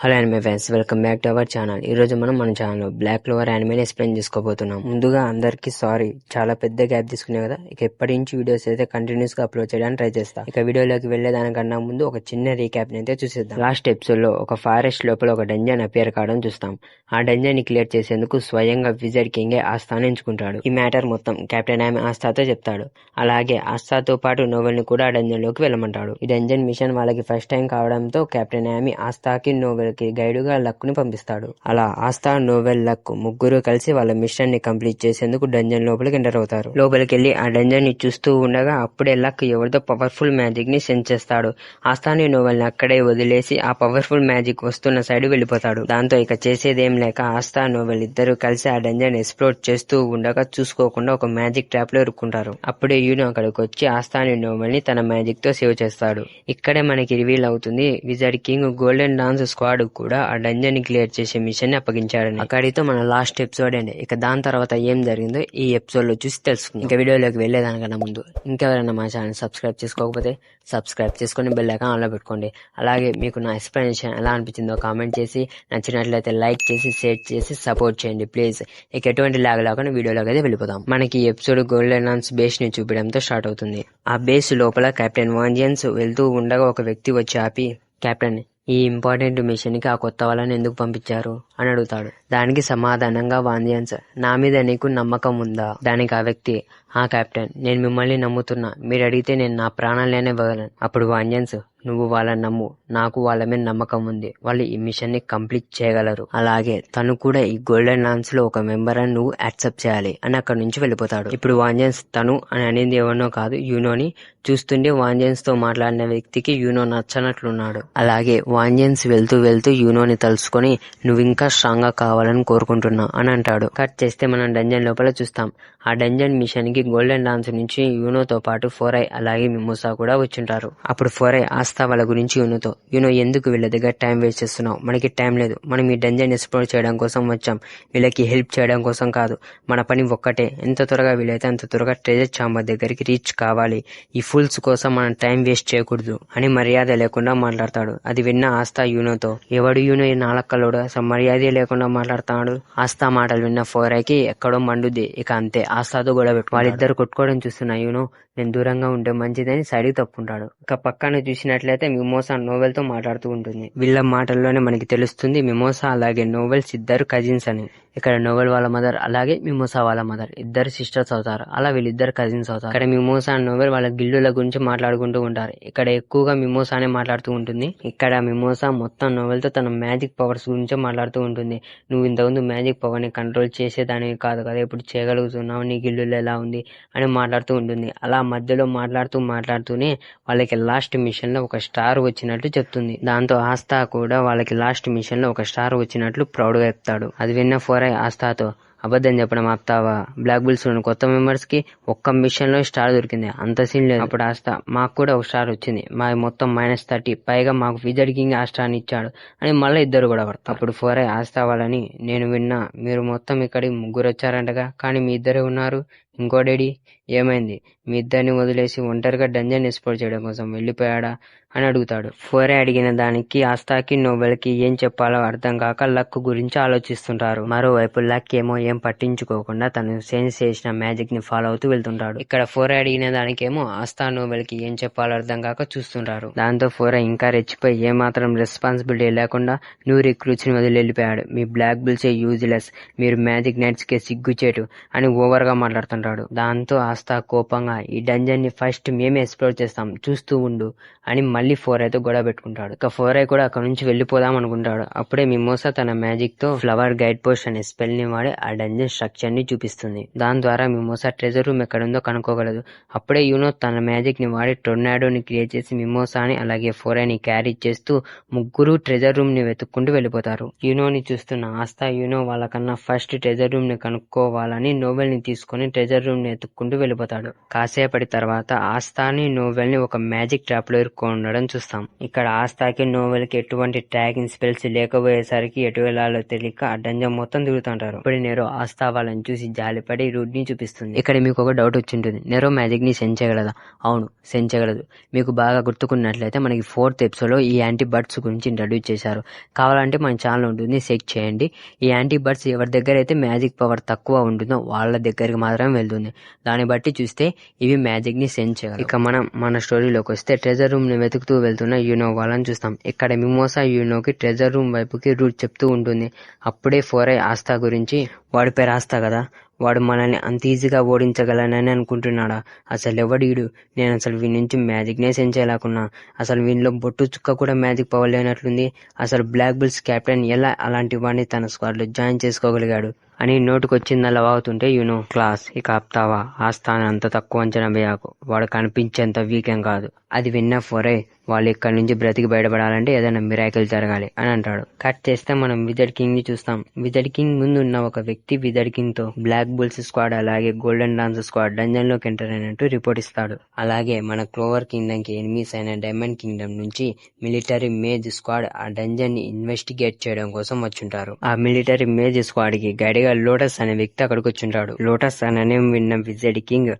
Hello and friends, welcome back to our channel. ఈ రోజు మనం మన ఛానల్లో బ్లాక్ క్లోవర్ యానిమేని ఎక్స్ప్లెయిన్ చేసుకోబోతున్నాం. ముందుగా అందరికి సారీ, చాలా పెద్ద గ్యాప్ తీసుకునే కదా. ఇక ఎప్పటి నుంచి వీడియోస్ అయితే కంటిన్యూస్ గా అప్లోడ్ చేయడానికి ట్రై చేస్తా. ఇక వీడియోలోకి వెళ్లేదానికన్నా ముందు ఒక చిన్న రీక్యాప్ అయితే చూసేద్దాం. లాస్ట్ ఎపిసోడ్ లో ఒక ఫారెస్ట్ లోపల ఒక డంజన్ అపియర్ కావడం చూస్తాం. ఆ డంజన్ ని క్లియర్ చేసేందుకు స్వయంగా విజర్డ్ కింగే ఆస్థాను ఎంచుకుంటాడు. ఈ మ్యాటర్ మొత్తం కెప్టెన్ ఆమె ఆస్థాతో చెప్తాడు. అలాగే ఆస్థాతో పాటు నోవెల్ ని కూడా ఆ డంజన్ లోకి వెళ్ళమంటాడు. ఈ డంజన్ మిషన్ వాళ్ళకి ఫస్ట్ టైం కావడంతో కెప్టెన్ ఆమె ఆస్థాకి నోవెల్ కి గైడ్ గా లక్ ని పంపిస్తాడు. అలా ఆస్థా, నోవెల్, లక్ ముగ్గురు కలిసి వాళ్ళ మిషన్ ని కంప్లీట్ చేసేందుకు డంజన్ లోపలికి ఎంటర్ అవుతారు. లోపలికి వెళ్లి ఆ డంజన్ ని చూస్తూ ఉండగా అప్పుడే లక్ ఎవరితో పవర్ఫుల్ మ్యాజిక్ ని సెన్స్ చేస్తాడు. ఆస్థాని నోవెల్ ని అక్కడే వదిలేసి ఆ పవర్ఫుల్ మ్యాజిక్ వస్తున్న సైడ్ వెళ్ళిపోతాడు. దాంతో ఇక చేసేదేం లేక ఆస్థా, నోవెల్ ఇద్దరు కలిసి ఆ డంజన్ ఎక్స్ప్లోర్ చేస్తూ ఉండగా చూసుకోకుండా ఒక మ్యాజిక్ ట్రాప్ లో ఇరుక్కుంటారు. అప్పుడే యూనో అక్కడికి వచ్చి ఆస్థాని నోవెల్ ని తన మ్యాజిక్ తో సేవ్ చేస్తాడు. ఇక్కడే మనకి రివీల్ అవుతుంది wizard king golden dance squad కూడా ఆ డంజన్ ని క్లియర్ చేసే మిషన్ ని అప్పగించాడని. అక్కడితో మన లాస్ట్ ఎపిసోడ్ అండి. ఇక దాని తర్వాత ఏం జరిగిందో ఈ ఎపిసోడ్ లో చూసి తెలుసుకుందాం. ఇంకా వీడియోలోకి వెళ్లేదానికన్నా ముందు ఇంకెవరైనా మా ఛానల్ సబ్స్క్రైబ్ చేసుకోకపోతే సబ్స్క్రైబ్ చేసుకుని బెల్ ఐకాన్ ఆన్ లో పెట్టుకోండి. అలాగే మీకు నా ఎక్స్ప్లెనేషన్ ఎలా అనిపించిందో కామెంట్ చేసి, నచ్చినట్లయితే లైక్ చేసి, షేర్ చేసి సపోర్ట్ చేయండి ప్లీజ్. ఇక ఎటువంటి లాగ్ లేకుండా వీడియోలోకి అయితే వెళ్ళిపోదాం. మనకి ఈ ఎపిసోడ్ గోల్డెన్ డాన్స్ బేస్ ని చూపించడంతో స్టార్ట్ అవుతుంది. ఆ బేస్ లోపల కెప్టెన్ వాంజియన్స్ వెళ్తూ ఉండగా ఒక వ్యక్తి వచ్చి ఆపి, కెప్టెన్, ఈ ఇంపార్టెంట్ మిషన్ కి ఆ కొత్త వాళ్ళని ఎందుకు పంపించారు అని అడుగుతాడు. దానికి సమాధానంగా వాంజియన్స్, నా మీద నీకు నమ్మకం ఉందా? దానికి ఆ వ్యక్తి, ఆ కెప్టెన్, నేను మిమ్మల్ని నమ్ముతున్నా, మీరు అడిగితే నేను నా ప్రాణాలనే ఇవ్వగలను. అప్పుడు వాంజియన్స్, నువ్వు వాళ్ళని నమ్ము, నాకు వాళ్ళ మీద నమ్మకం ఉంది, వాళ్ళు ఈ మిషన్ ని కంప్లీట్ చేయగలరు. అలాగే తను కూడా ఈ గోల్డెన్ డాన్స్ లో ఒక మెంబర్ అని నువ్వు యాక్సెప్ట్ చేయాలి అని అక్కడి నుంచి వెళ్ళిపోతాడు. ఇప్పుడు వాంజియన్స్ తను అని అనేది ఎవరినో కాదు, యూనోని. చూస్తుంటే వాంజియన్స్ తో మాట్లాడిన వ్యక్తికి యూనో నచ్చనట్లున్నాడు. అలాగే వాంజియన్స్ వెళ్తూ వెళ్తూ యూనోని తలుసుకొని, నువ్వు ఇంకా స్ట్రాంగ్ గా కావాలని కోరుకుంటున్నా అని అంటాడు. కట్ చేస్తే మనం డంజన్ లోపల చూస్తాం. ఆ డంజన్ మిషన్ కి గోల్డెన్ డాన్స్ నుంచి యూనోతో పాటు ఫోరై అలాగే మిమోసా కూడా వచ్చింటారు. అప్పుడు ఫోరై ఆస్థా వాళ్ళ గురించి యూనోతో, యూనో ఎందుకు వీళ్ళ దగ్గర టైం వేస్ట్ చేస్తున్నావు? మనకి టైం లేదు, మనం ఈ డంజన్ ఎక్స్ప్లోర్ చేయడం కోసం వచ్చాం, వీళ్ళకి హెల్ప్ చేయడం కోసం కాదు. మన పని ఒక్కటే, ఎంత త్వరగా వీలైతే అంత త్వరగా ట్రెజర్ చాంబర్ దగ్గరికి రీచ్ కావాలి. ఈ ఫుల్స్ కోసం మనం టైం వేస్ట్ చేయకూడదు అని మర్యాద లేకుండా మాట్లాడతాడు. అది విన్న ఆస్థా యూనోతో, ఎవడు యూనో ఈ నాలక్కలోడు, అసలు మర్యాద లేకుండా మాట్లాడుతున్నాడు? ఆస్థా మాటలు విన్న ఫోరైకి ఎక్కడో మండుద్ది. ఇక అంతే, ఆస్థాతో గొడవ పెట్టు. వాళ్ళిద్దరు కొట్టుకోవడం చూస్తున్న యూనో, నేను దూరంగా ఉంటే మంచిదని సైడ్కి తప్పుకుంటాడు. ఇక పక్కన చూసినట్లయితే మిమోసా నోవెల్ తో మాట్లాడుతూ ఉంటుంది. వీళ్ళ మాటల్లోనే మనకి తెలుస్తుంది మిమోసా అలాగే నోవెల్స్ ఇద్దరు కజిన్స్ అని. ఇక్కడ నోవెల్ వాళ్ళ మదర్ అలాగే మిమోసా వాళ్ళ మదర్ ఇద్దరు సిస్టర్స్ అవుతారు. అలా వీళ్ళిద్దరు కజిన్స్ అవుతారు. ఇక్కడ మిమోసా నోవెల్ వాళ్ళ గిల్లుల గురించి మాట్లాడుకుంటూ ఉంటారు. ఇక్కడ ఎక్కువగా మిమోసానే మాట్లాడుతూ ఉంటుంది. ఇక్కడ మిమోసా మొత్తం నోవెల్ తో తన మ్యాజిక్ పవర్స్ గురించి మాట్లాడుతూ ఉంటుంది. నువ్వు ఇంతకుముందు మ్యాజిక్ పవర్ ని కంట్రోల్ చేసేదానివి కాదు కదా, ఇప్పుడు చేయగలుగుతున్నావు, నీ గిల్లులు ఎలా ఉంది అని మాట్లాడుతూ ఉంటుంది. అలా మధ్యలో మాట్లాడుతూనే వాళ్ళకి లాస్ట్ మిషన్ లో ఒక స్టార్ వచ్చినట్లు చెప్తుంది. దాంతో ఆస్థా కూడా వాళ్ళకి లాస్ట్ మిషన్ లో ఒక స్టార్ వచ్చినట్లు ప్రౌడ్ గా చెప్తాడు. అది విన్న ఫోరై ఆస్థాతో, అబద్ధం చెప్పడం ఆపుతావా? బ్లాక్ బుల్స్ లోని కొత్త మెంబర్స్ కి ఒక్క మిషన్ లో స్టార్ దొరికింది, అంత సీన్ లేదు. అప్పుడు ఆస్థా, మాకు కూడా ఒక స్టార్ వచ్చింది, మా మొత్తం -30, పైగా మాకు విజర్డ్ కింగ్ ఆ స్టార్ ని ఇచ్చాడు అని మళ్ళీ ఇద్దరు కూడా పడతారు. అప్పుడు ఫోరై ఆస్థా వాళ్ళని, నేను విన్నా మీరు మొత్తం ఇక్కడికి ముగ్గురు వచ్చారంటగా, కానీ మీ ఇద్దరే ఉన్నారు, ఇంకో డాడీ ఏమైంది? మీ ఇద్దరిని వదిలేసి ఒంటరిగా డంజన్ ఎక్స్ప్లోర్ చేయడం కోసం వెళ్ళిపోయాడా అని అడుగుతాడు. ఫోరే అడిగిన దానికి ఆస్థాకి నోవెల్ కి ఏం చెప్పాలో అర్థం కాక లక్ గురించి ఆలోచిస్తుంటారు. మరోవైపు లక్ ఏమో ఏం పట్టించుకోకుండా తను సెన్స్ చేసిన మ్యాజిక్ ని ఫాలో అవుతూ వెళ్తుంటాడు. ఇక్కడ ఫోరే అడిగిన దానికేమో ఆస్థా నోవెల్ కి ఏం చెప్పాలో అర్థం కాక చూస్తుంటారు. దాంతో ఫోరే ఇంకా రెచ్చిపోయి ఏమాత్రం రెస్పాన్సిబిలిటీ లేకుండా నువ్వు రిక్రూట్స్ ని వదిలి వెళ్ళిపోయాడు, మీ బ్లాక్ బుల్సే యూజ్లెస్, మీరు మ్యాజిక్ నైట్స్ కే సిగ్గుచేటు అని ఓవర్ గా మాట్లాడుతుంటాడు. దాంతో ఆస్థా కోపంగా, ఈ డంజన్ ని ఫస్ట్ మేమే ఎక్స్ప్లోర్ చేస్తాం, చూస్తూ ఉండు అని మళ్ళీ ఫోరైతో గొడవ పెట్టుకుంటాడు. ఇక ఫోరై కూడా అక్కడ నుంచి వెళ్ళిపోదాం అనుకుంటాడు. అప్పుడే మిమోసా తన మ్యాజిక్ తో ఫ్లవర్ గైడ్ పోస్ట్ అనే స్పెల్ ని వాడి ఆ డంజన్ స్ట్రక్చర్ ని చూపిస్తుంది. దాని ద్వారా మిమోసా ట్రెజర్ రూమ్ ఎక్కడుందో కనుక్కోగలదు. అప్పుడే యూనో తన మ్యాజిక్ ని వాడి టొర్నాడోని క్రియేట్ చేసి మిమోసాని అలాగే ఫోరైని క్యారీ చేస్తూ ముగ్గురు ట్రెజర్ రూమ్ ని వెతుక్కుంటూ వెళ్ళిపోతారు. యూనోని చూస్తున్న ఆస్థా యూనో వాళ్ళకన్నా ఫస్ట్ ట్రెజర్ రూమ్ ని కనుక్కోవాలని నోవెల్ ని తీసుకుని ట్రెజర్ ట్రెజర్ రూమ్ ని ఎత్తుక్కుంటూ వెళ్ళిపోతాడు. కాసేపటి తర్వాత ఆస్థాని నోవెల్ ని ఒక మ్యాజిక్ ట్రాప్ లో ఇరుక్కొనడం చూస్తాం. ఇక్కడ ఆస్థాకి నోవెల్ కి ఎటువంటి ట్రాకింగ్ స్పెల్స్ లేకపోయేసరికి ఎటు వెళ్లాలో తెలియక ఆ డంజన్ మొత్తం తిరుగుతుంటారు. ఇప్పుడు నెరో ఆస్థా వాళ్ళని చూసి జాలిపడి రూట్ ని చూపిస్తుంది. ఇక్కడ మీకు ఒక డౌట్ వచ్చింటుంది, నెరో మ్యాజిక్ ని సెన్స్ చేయగలదా? అవును, సెన్స్ చేయగలదు. మీకు బాగా గుర్తుకున్నట్లయితే మనకి 4th ఎపిసోడ్ లో ఈ యాంటీ బర్డ్స్ గురించి ఇంట్రడ్యూస్ చేశారు. కావాలంటే మన ఛానల్ ఉంటుంది, చెక్ చేయండి. ఈ యాంటీ బర్డ్స్ ఎవరి దగ్గర అయితే మ్యాజిక్ పవర్ తక్కువ ఉంటుందో వాళ్ళ దగ్గరికి మాత్రమే వెళ్తుంది. దాన్ని బట్టి చూస్తే ఇవి మ్యాజిక్ ని సెన్స్ చేయగలవు. ఇక మనం మన స్టోరీలోకి వస్తే ట్రెజర్ రూమ్ ని వెతుకుతూ వెళ్తున్న యూనో వాళ్ళని చూస్తాం. ఇక్కడ మిమోసా యూనోకి ట్రెజర్ రూమ్ వైపుకి రూట్ చెప్తూ ఉంటుంది. అప్పుడే ఫోరై ఆస్థా గురించి, వాడి పేరు ఆస్థా కదా, వాడు మనల్ని అంత ఈజీగా ఓడించగలనని అనుకుంటున్నాడా? అసలు ఎవడీడు? నేను అసలు వీడి నుంచి మ్యాజిక్ నే సెన్స్ చేయలేకున్నా. అసలు వీనిలో బొట్టు చుక్క కూడా మ్యాజిక్ పవర్ లేనట్లుంది. అసలు బ్లాక్ బుల్స్ కెప్టెన్ ఎలా అలాంటి వాడిని తన స్క్వాడ్ లో జాయిన్ చేసుకోగలిగాడు అని నోటుకొచ్చిందలా వాగుతుంటే యూనో, క్లాస్ ఇక ఆప్తావా? ఆస్థాన్ అంత తక్కువ అంచనా వేయకు, వాడు కనిపించేంత వీకెం కాదు. అది విన్న ఫోరై, వాళ్ళు ఇక్కడి నుంచి బ్రతికి బయటపడాలంటే ఏదైనా మిరాకిల్ జరగాలి అని అంటాడు. కట్ చేస్తే మనం విజర్డ్ కింగ్ ని చూస్తాం. విజర్డ్ కింగ్ ముందు ఉన్న ఒక వ్యక్తి విజర్డ్ కింగ్ తో బ్లాక్ బుల్స్ స్క్వాడ్ అలాగే గోల్డెన్ డాన్స్ స్క్వాడ్ డంజన్ లోకి ఎంటర్ అయినట్టు రిపోర్ట్ ఇస్తాడు. అలాగే మన క్లోవర్ కింగ్డమ్ కి ఎనిమీస్ అయిన డైమండ్ కింగ్డమ్ నుంచి మిలిటరీ మేజ్ స్క్వాడ్ ఆ డంజన్ ని ఇన్వెస్టిగేట్ చేయడం కోసం వచ్చుంటారు. ఆ మిలిటరీ మేజ్ స్క్వాడ్ కి గైడ్ గా లోటస్ అనే వ్యక్తి అక్కడికి వచ్చుంటాడు. లోటస్ అనే నేమ్ విన్న విజర్డ్ కింగ్,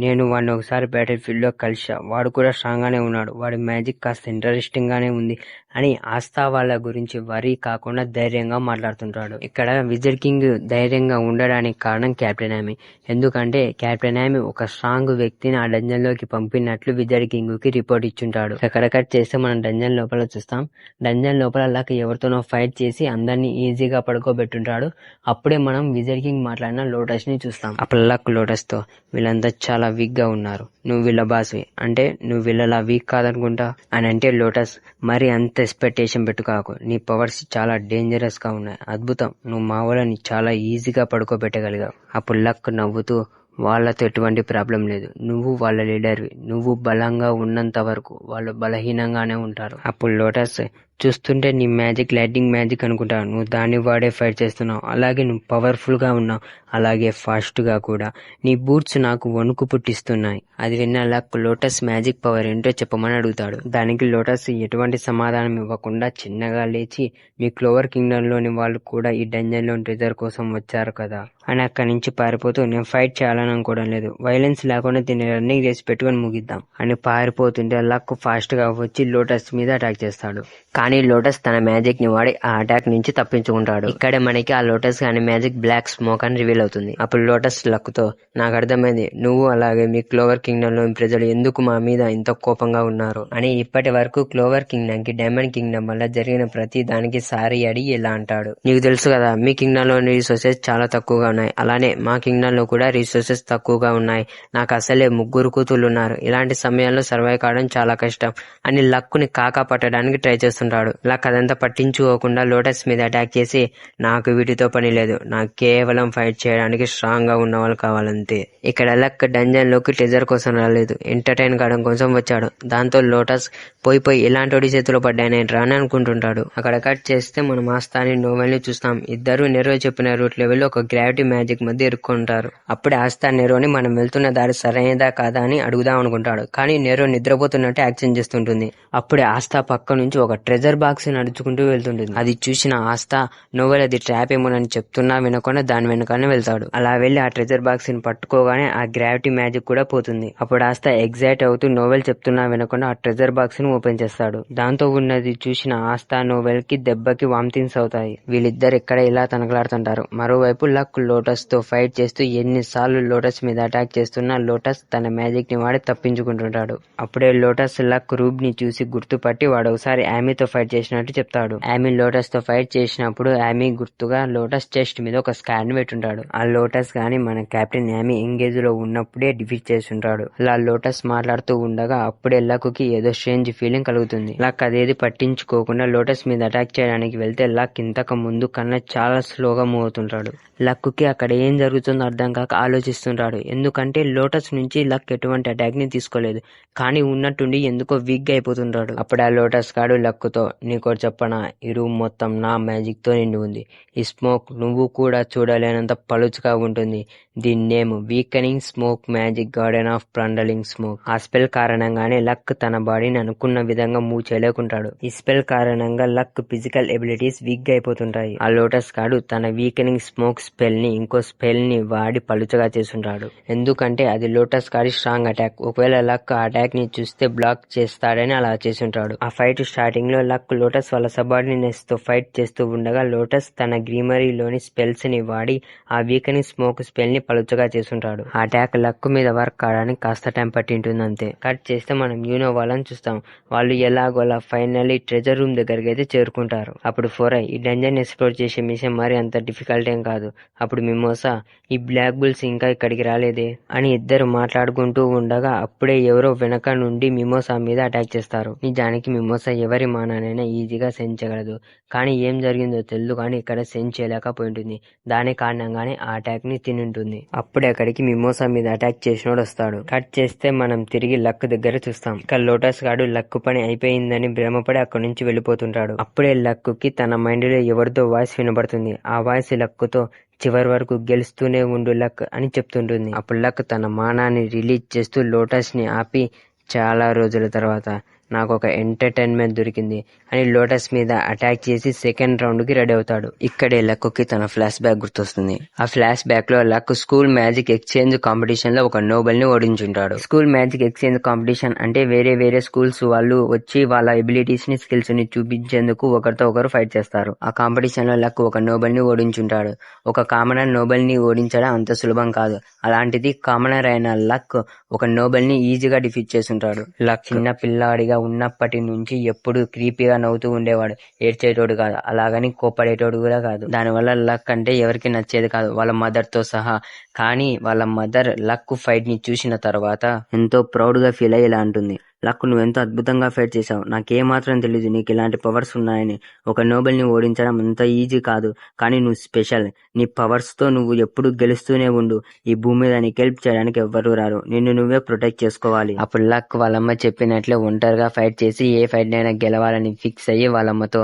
నేను వాడిని ఒకసారి బ్యాటిల్ ఫీల్డ్ లో కలిసా, వాడు కూడా స్ట్రాంగ్ గానే ఉన్నాడు, వాడి మ్యాజిక్ కాస్త ఇంట్రెస్టింగ్ గానే ఉంది అని ఆస్థా వాళ్ళ గురించి వరీ కాకుండా ధైర్యంగా మాట్లాడుతుంటాడు. ఇక్కడ విజర్డ్ కింగ్ ధైర్యంగా ఉండడానికి కారణం కెప్టెన్ యామీ. ఎందుకంటే కెప్టెన్ యామీ ఒక స్ట్రాంగ్ వ్యక్తిని ఆ డంజన్ లోకి పంపినట్లు విజర్డ్ కింగ్ కి రిపోర్ట్ ఇచ్చుంటాడు. అక్కడ కట్ చేస్తే మనం డంజన్ లోపల చూస్తాం. డంజన్ లోపల లక్ ఎవరితోనో ఫైట్ చేసి అందరినీ ఈజీగా పడుకోబెట్టుంటాడు. అప్పుడే మనం విజర్డ్ కింగ్ మాట్లాడిన లోటస్ ని చూస్తాం. అప్పుడు లక్ లోటస్ తో, వీళ్ళంతా చాలా వీక్ గా ఉన్నారు, నువ్వు వీళ్ళ బాస్వి, అంటే నువ్వు వీళ్ళలా వీక్ కాదనుకుంటా అని అంటే లోటస్, మరి అంత ఎక్స్పెక్టేషన్ పెట్టుకోకు, నీ పవర్స్ చాలా డేంజరస్ గా ఉన్నాయి, అద్భుతం, నువ్వు మా వాళ్ళని చాలా ఈజీగా పడుకోబెట్టగలిగావు. అప్పుడు లక్ నవ్వుతూ, వాళ్ళతో ఎటువంటి ప్రాబ్లం లేదు, నువ్వు వాళ్ళ లీడర్వి, నువ్వు బలంగా ఉన్నంత వరకు వాళ్ళు బలహీనంగానే ఉంటారు. అప్పుడు లోటస్, చూస్తుంటే నీ మ్యాజిక్ లైటింగ్ మ్యాజిక్ అనుకుంటా, నువ్వు దాన్ని వాడే ఫైట్ చేస్తున్నావు, అలాగే నువ్వు పవర్ఫుల్ గా ఉన్నావు, అలాగే ఫాస్ట్ గా కూడా, నీ బూట్స్ నాకు వణుకు పుట్టిస్తున్నాయి. అది విన్న లక్ లోటస్ మ్యాజిక్ పవర్ ఏంటో చెప్పమని అడుగుతాడు. దానికి లోటస్ ఎటువంటి సమాధానం ఇవ్వకుండా చిన్నగా లేచి, మీ క్లోవర్ కింగ్డమ్ లోని వాళ్ళు కూడా ఈ డంజన్ లోని ట్రెజర్ కోసం వచ్చారు కదా అని అక్కడి నుంచి పారిపోతూ, నేను ఫైట్ చేయాలని అనుకోవడం లేదు, వైలెన్స్ లేకుండా దీన్ని రన్నింగ్ రేస్ పెట్టుకుని ముగిద్దాం అని పారిపోతుంటే లక్ ఫాస్ట్ గా వచ్చి లోటస్ మీద అటాక్ చేస్తాడు. కానీ లోటస్ తన మ్యాజిక్ ని వాడి ఆ అటాక్ నుంచి తప్పించుకుంటాడు. ఇక్కడే మనకి ఆ లోటస్ అనే మ్యాజిక్ బ్లాక్ స్మోక్ అని రివీల్ అవుతుంది. అప్పుడు లోటస్ లక్ తో, నాకు అర్థమైంది, నువ్వు అలాగే మీ క్లోవర్ కింగ్డమ్ లోని ప్రజలు ఎందుకు మా మీద ఇంత కోపంగా ఉన్నారు అని. ఇప్పటి వరకు క్లోవర్ కింగ్డమ్ కి డైమండ్ కింగ్డమ్ వల్ల జరిగిన ప్రతి దానికి సారీ అడిగి ఇలా అంటాడు. నీకు తెలుసు కదా, మీ కింగ్డమ్ లోని రిసోర్సెస్ చాలా తక్కువగా ఉన్నాయి, అలానే మా కింగ్డమ్ లో కూడా రిసోర్సెస్ తక్కువగా ఉన్నాయి, నాకు అసలే 3 కూతుళ్ళు ఉన్నారు, ఇలాంటి సమయాల్లో సర్వైవ్ కావడం చాలా కష్టం అని లక్ ని కాకా పట్టడానికి ట్రై చేస్తుంటాడు. లక్ అదంతా పట్టించుకోకుండా లోటస్ మీద అటాక్ చేసి, నాకు వీటితో పని లేదు, నాకు కేవలం ఫైట్ చేయడానికి స్ట్రాంగ్ గా ఉన్న వాళ్ళు కావాలంతే. ఇక్కడ లక్ డంజన్ లోకి ట్రెజర్ కోసం రాలేదు, ఎంటర్టైన్ కావడం కోసం వచ్చాడు. దాంతో లోటస్ పోయి ఇలాంటి చేతిలో పడ్డానేంట్రా అని అనుకుంటుంటాడు. అక్కడ కట్ చేస్తే మనం ఆస్థాని నోవెల్ ని చూస్తాం. ఇద్దరు నెరో చెప్పిన రూట్ లెవెల్ ఒక గ్రావిటీ మ్యాజిక్ మధ్య ఇరుక్కుంటారు. అప్పుడే ఆస్థా నెరోని మనం వెళ్తున్న దారి సరైనదా కాదా అని అడుగుదాం అనుకుంటాడు. కానీ నెరో నిద్రపోతున్నట్టు యాక్షన్ చేస్తుంటుంది. అప్పుడే ఆస్థా పక్క నుంచి ఒక ట్రెజర్ బాక్స్ నడుచుకుంటూ వెళ్తుంటుంది. అది చూసిన ఆస్థా, నోవెల్ అది ట్రాప్ ఏమోనని చెప్తున్నా వినకుండా దాని వెనకానే వెళ్తాడు. అలా వెళ్లి ఆ ట్రెజర్ బాక్స్ ని పట్టుకోగానే ఆ గ్రావిటీ మ్యాజిక్ కూడా పోతుంది. అప్పుడు ఆస్థా ఎగ్జైట్ అవుతూ నోవెల్ చెప్తున్నా వినకుండా ఆ ట్రెజర్ బాక్స్ ని ఓపెన్ చేస్తాడు. దాంతో ఉన్నది చూసిన ఆస్థా నోవెల్ కి దెబ్బకి వామిటింగ్స్ అవుతాయి. వీళ్ళిద్దరు ఇక్కడ ఇలా తనకలాడుతుంటారు. మరోవైపు లక్ లోటస్ తో ఫైట్ చేస్తూ ఎన్నిసార్లు లోటస్ మీద అటాక్ చేస్తున్నా లోటస్ తన మ్యాజిక్ ని వాడి తప్పించుకుంటుంటాడు. అప్పుడే లోటస్ లక్ రూబ్ ని చూసి గుర్తుపట్టి వాడు ఒకసారి యామీతో ఫైట్ చేసినట్టు చెప్తాడు. యామీ లోటస్ తో ఫైట్ చేసినప్పుడు యామీ గుర్తుగా లోటస్ చెస్ట్ మీద ఒక స్కాన్ పెట్టుంటాడు. ఆ లోటస్ గాని మన కెప్టెన్ యామీ ఎంగేజ్ లో ఉన్నప్పుడే డిఫీట్ చేస్తుంటాడు. అలా లోటస్ మాట్లాడుతూ ఉండగా అప్పుడే లక్ కి ఏదో స్ట్రేంజ్ ఫీలింగ్ కలుగుతుంది. లక్ అదేది పట్టించుకోకుండా లోటస్ మీద అటాక్ చేయడానికి వెళ్తే లక్ ఇంతకు ముందు కన్నా చాలా స్లోగా మూవ్ అవుతుంటాడు. లక్ కి అక్కడ ఏం జరుగుతుందో అర్థం కాక ఆలోచిస్తుంటాడు. ఎందుకంటే లోటస్ నుంచి లక్ ఎటువంటి అటాక్ ని తీసుకోలేదు, కానీ ఉన్నట్టుండి ఎందుకో వీక్ గా అయిపోతుంటాడు. అప్పుడు ఆ లోటస్ గాడు లక్ తో, నీకోటి చెప్పనా, ఈ రూమ్ మొత్తం నా మ్యాజిక్ తో నిండి ఉంది. ఈ స్మోక్ నువ్వు కూడా చూడలేనంత పలుచగా ఉంటుంది. దీని name weakening smoke magic garden of frondling smoke. ఆ స్పెల్ కారణంగానే లక్ తన బాడీని అనుకున్న విధంగా మూవ్ చేయలేకుంటాడు. ఈ స్పెల్ కారణంగా లక్ ఫిజికల్ ఎబిలిటీస్ వీక్ గా అయిపోతుంటాయి. ఆ లోటస్ గాడు తన వీకనింగ్ స్మోక్ స్పెల్ ని ఇంకో స్పెల్ ని వాడి పలుచగా చేస్తుంటాడు. ఎందుకంటే అది లోటస్ గాడి స్ట్రాంగ్ అటాక్. ఒకవేళ లక్ ఆ అటాక్ ని చూస్తే బ్లాక్ చేస్తాడని అలా చేసుంటాడు. ఆ ఫైట్ స్టార్టింగ్ లో లక్ లోటస్ వాళ్ళ సబార్డినేట్స్ తో ఫైట్ చేస్తూ ఉండగా లోటస్ తన గ్రీమరీలోని స్పెల్స్ ని వాడి ఆ వీకనింగ్ స్మోక్ స్పెల్ ని పలుచగా చేస్తుంటాడు. ఆ అటాక్ లక్ మీద వర్క్ కావడానికి కాస్త టైం పట్టింటుంది అంతే. కట్ చేస్తే మనం యూనో వాళ్ళని చూస్తాం. వాళ్ళు ఎలాగోలా ఫైనల్లీ ట్రెజర్ రూమ్ దగ్గరికి అయితే చేరుకుంటారు. అప్పుడు ఫోరై ఈ డంజన్ ఎక్స్ప్లోర్ చేసే మిషన్ మరి అంత డిఫికల్ట్ ఏం కాదు. అప్పుడు మిమోసా ఈ బ్లాక్ బుల్స్ ఇంకా ఇక్కడికి రాలేదే అని ఇద్దరు మాట్లాడుకుంటూ ఉండగా అప్పుడే ఎవరో వెనక నుండి మిమోసా మీద అటాక్ చేస్తారు. నిజానికి మిమోసా ఎవరి మానానైనా ఈజీగా సెన్స్ చేయగలదు. కానీ ఏం జరిగిందో తెలియదు కానీ ఇక్కడ సెన్స్ చేయలేకపోయింటుంది. దాని కారణంగానే ఆ అటాక్ ని తినుంటుంది. అప్పుడే అక్కడికి మిమోసా మీద అటాక్ చేసినోడు వస్తాడు. కట్ చేస్తే మనం తిరిగి లక్ దగ్గర చూస్తాం. ఇక లోటస్ గాడు లక్ పని అయిపోయిందని భ్రమపడి అక్కడి నుంచి వెళ్ళిపోతుంటాడు. అప్పుడే లక్ కి తన మైండ్ లో ఎవరితో వాయిస్ వినబడుతుంది. ఆ వాయిస్ లక్ తో చివరి వరకు గెలుస్తూనే ఉండు లక్ అని చెప్తుంటుంది. అప్పుడు లక్ తన మానాన్ని రిలీజ్ చేస్తూ లోటస్ ని ఆపి చాలా రోజుల తర్వాత నాకు ఒక ఎంటర్టైన్మెంట్ దొరికింది అని లోటస్ మీద అటాక్ చేసి సెకండ్ రౌండ్ కి రెడీ అవుతాడు. ఇక్కడే లక్ కి తన ఫ్లాష్ బ్యాక్ గుర్తొస్తుంది. ఆ ఫ్లాష్ బ్యాక్ లో luck school magic exchange competition లో ఒక నోబెల్ ని ఓడించుంటాడు. స్కూల్ మ్యాజిక్ ఎక్స్చేంజ్ కాంపిటీషన్ అంటే వేరే స్కూల్స్ వాళ్ళు వచ్చి వాళ్ళ ఎబిలిటీస్ ని స్కిల్స్ ని చూపించేందుకు ఒకరితో ఒకరు ఫైట్ చేస్తారు. ఆ కాంపిటీషన్ లో లక్ ఒక నోబెల్ ని ఓడించుంటాడు. ఒక కామనర్ నోబెల్ ని ఓడించడం అంత సులభం కాదు. అలాంటిది కామనర్ అయిన లక్ ఒక నోబెల్ ని ఈజీగా డిఫీట్ చేస్తుంటాడు. లక్ చిన్న పిల్లాడిగా ఉన్నప్పటి నుంచి ఎప్పుడు క్రీపీగా నవ్వుతూ ఉండేవాడు. ఏడ్చేటోడు కాదు, అలాగని కోప్పడేటోడు కూడా కాదు. దానివల్ల లక్ అంటే ఎవరికి నచ్చేది కాదు, వాళ్ళ మదర్ తో సహా. కానీ వాళ్ళ మదర్ లక్ ఫైట్ ని చూసిన తర్వాత ఎంతో ప్రౌడ్ గా ఫీల్ అయ్యి ఇలా అంటుంది, లక్ నువ్వెంతో అద్భుతంగా ఫైట్ చేశావు. నాకేమాత్రం తెలీదు నీకు ఇలాంటి పవర్స్ ఉన్నాయని. ఒక నోబెల్ ని ఓడించడం అంత ఈజీ కాదు, కానీ నువ్వు స్పెషల్. నీ పవర్స్ తో నువ్వు ఎప్పుడు గెలుస్తూనే ఉండు. ఈ భూమి మీద నీకు హెల్ప్ చేయడానికి ఎవ్వరూ రారు. నిన్ను నువ్వే ప్రొటెక్ట్ చేసుకోవాలి. అప్పుడు లక్ వాళ్ళమ్మ చెప్పినట్లే ఒంటరిగా ఫైట్ చేసి ఏ ఫైట్ నైనా గెలవాలని ఫిక్స్ అయ్యి వాళ్ళమ్మతో,